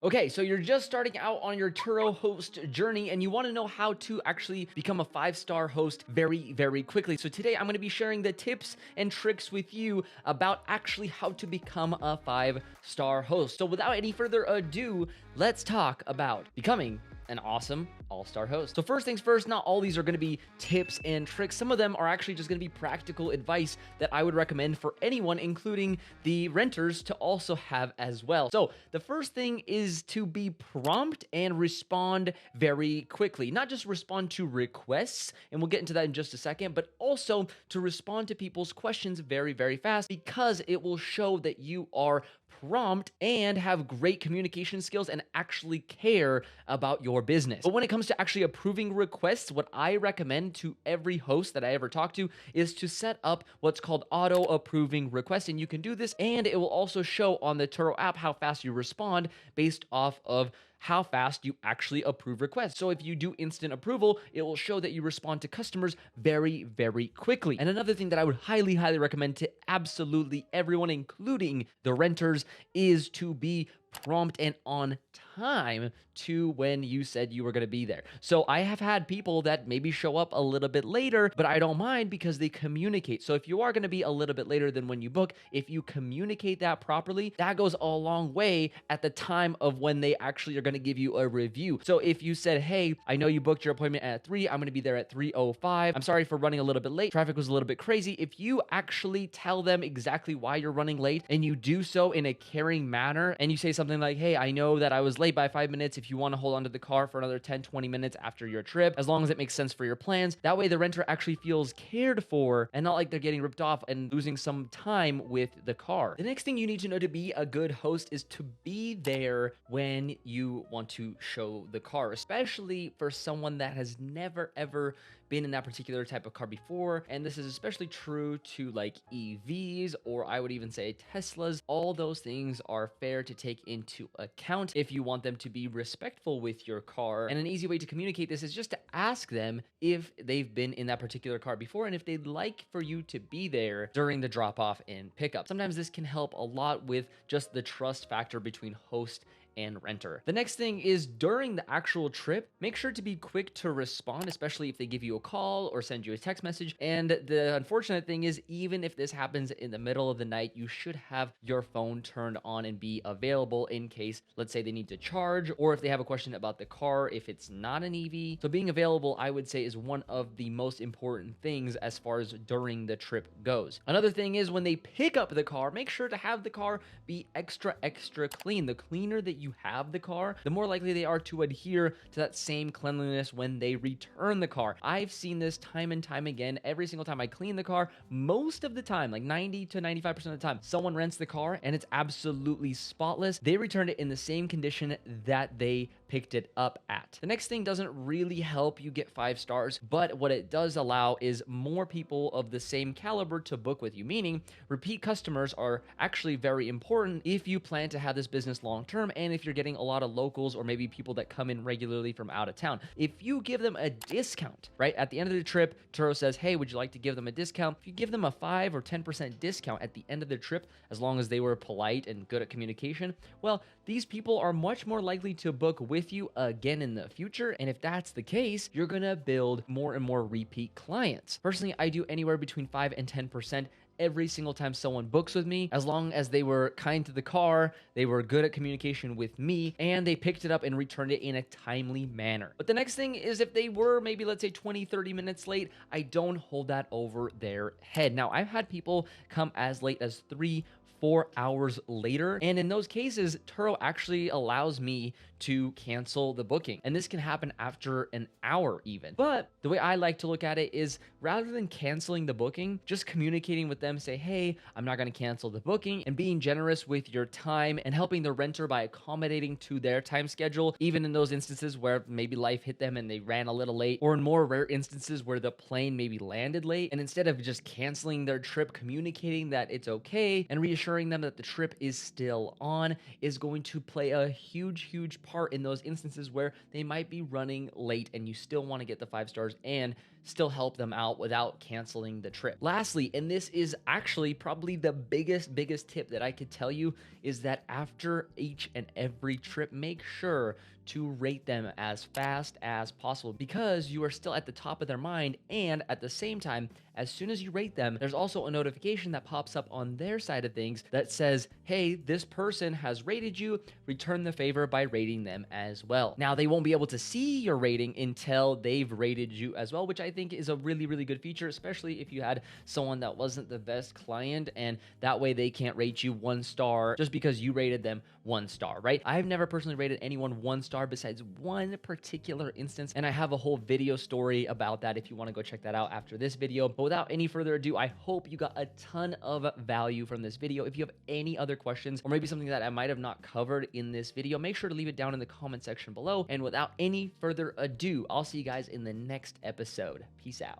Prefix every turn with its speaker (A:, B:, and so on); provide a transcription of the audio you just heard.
A: Okay, so you're just starting out on your Turo host journey and you want to know how to actually become a 5-star host very, very quickly. So today I'm going to be sharing the tips and tricks with you about actually how to become a 5-star host. So without any further ado, let's talk about becoming an awesome all-star host. So first things first, not all these are going to be tips and tricks. Some of them are actually just going to be practical advice that I would recommend for anyone, including the renters, to also have as well. So the first thing is to be prompt and respond very quickly. Not just respond to requests, and we'll get into that in just a second, but also to respond to people's questions very, very fast, because it will show that you are prompt and have great communication skills and actually care about your business. But when it comes to actually approving requests, what I recommend to every host that I ever talk to is to set up what's called auto approving requests. And you can do this, and it will also show on the Turo app how fast you respond based off of how fast you actually approve requests. So if you do instant approval, it will show that you respond to customers very, very quickly. And another thing that I would highly, highly recommend to absolutely everyone, including the renters, is to be prompt and on time to when you said you were going to be there. So I have had people that maybe show up a little bit later, but I don't mind because they communicate. So if you are going to be a little bit later than when you book, if you communicate that properly, that goes a long way at the time of when they actually are going to give you a review. So if you said, hey, I know you booked your appointment at 3, I'm going to be there at 3:05. I'm sorry for running a little bit late. Traffic was a little bit crazy. If you actually tell them exactly why you're running late and you do so in a caring manner, and you say something like, hey, I know that I was late by 5 minutes. If you want to hold onto the car for another 10, 20 minutes after your trip, as long as it makes sense for your plans, that way the renter actually feels cared for and not like they're getting ripped off and losing some time with the car. The next thing you need to know to be a good host is to be there when you want to show the car, especially for someone that has never ever been in that particular type of car before. And this is especially true to like EVs, or I would even say Teslas. All those things are fair to take into account if you want them to be respectful with your car. And an easy way to communicate this is just to ask them if they've been in that particular car before and if they'd like for you to be there during the drop off and pickup. Sometimes this can help a lot with just the trust factor between host and renter. The next thing is during the actual trip, make sure to be quick to respond, especially if they give you a call or send you a text message. And the unfortunate thing is, even if this happens in the middle of the night, you should have your phone turned on and be available in case, let's say, they need to charge, or if they have a question about the car, if it's not an EV. So being available, I would say, is one of the most important things as far as during the trip goes. Another thing is when they pick up the car, make sure to have the car be extra, extra clean. The cleaner that you have the car, the more likely they are to adhere to that same cleanliness when they return the car. I've seen this time and time again. Every single time I clean the car, most of the time, like 90 to 95% of the time, someone rents the car and it's absolutely spotless. They returned it in the same condition that they picked it up at. The next thing doesn't really help you get 5 stars, but what it does allow is more people of the same caliber to book with you, meaning repeat customers are actually very important if you plan to have this business long term, and if you're getting a lot of locals or maybe people that come in regularly from out of town. If you give them a discount, right, at the end of the trip, Turo says, hey, would you like to give them a discount? If you give them a 5 or 10% discount at the end of the trip, as long as they were polite and good at communication, well, these people are much more likely to book with you again in the future. And if that's the case, you're gonna build more and more repeat clients. Personally, I do anywhere between 5 and 10% every single time someone books with me, as long as they were kind to the car, they were good at communication with me, and they picked it up and returned it in a timely manner. But the next thing is, if they were maybe, let's say, 20, 30 minutes late, I don't hold that over their head. Now, I've had people come as late as 3-4 hours later, and in those cases, Turo actually allows me to cancel the booking. And this can happen after an hour even. But the way I like to look at it is, rather than canceling the booking, just communicating with them, say, hey, I'm not going to cancel the booking, and being generous with your time and helping the renter by accommodating to their time schedule, even in those instances where maybe life hit them and they ran a little late, or in more rare instances where the plane maybe landed late. And instead of just canceling their trip, communicating that it's okay and reassuring them that the trip is still on is going to play a huge, huge part in those instances where they might be running late and you still want to get the 5 stars and still help them out without canceling the trip. Lastly, and this is actually probably the biggest tip that I could tell you, is that after each and every trip, make sure to rate them as fast as possible, because you are still at the top of their mind. And at the same time, as soon as you rate them, there's also a notification that pops up on their side of things that says, hey, this person has rated you, return the favor by rating them as well. Now, they won't be able to see your rating until they've rated you as well, which I think is a really good feature, especially if you had someone that wasn't the best client, and that way they can't rate you 1 star just because you rated them 1 star, right? I've never personally rated anyone 1 star besides one particular instance, and I have a whole video story about that if you want to go check that out after this video. But without any further ado, I hope you got a ton of value from this video. If you have any other questions, or maybe something that I might have not covered in this video, make sure to leave it down in the comment section below. And without any further ado, I'll see you guys in the next episode. Peace out.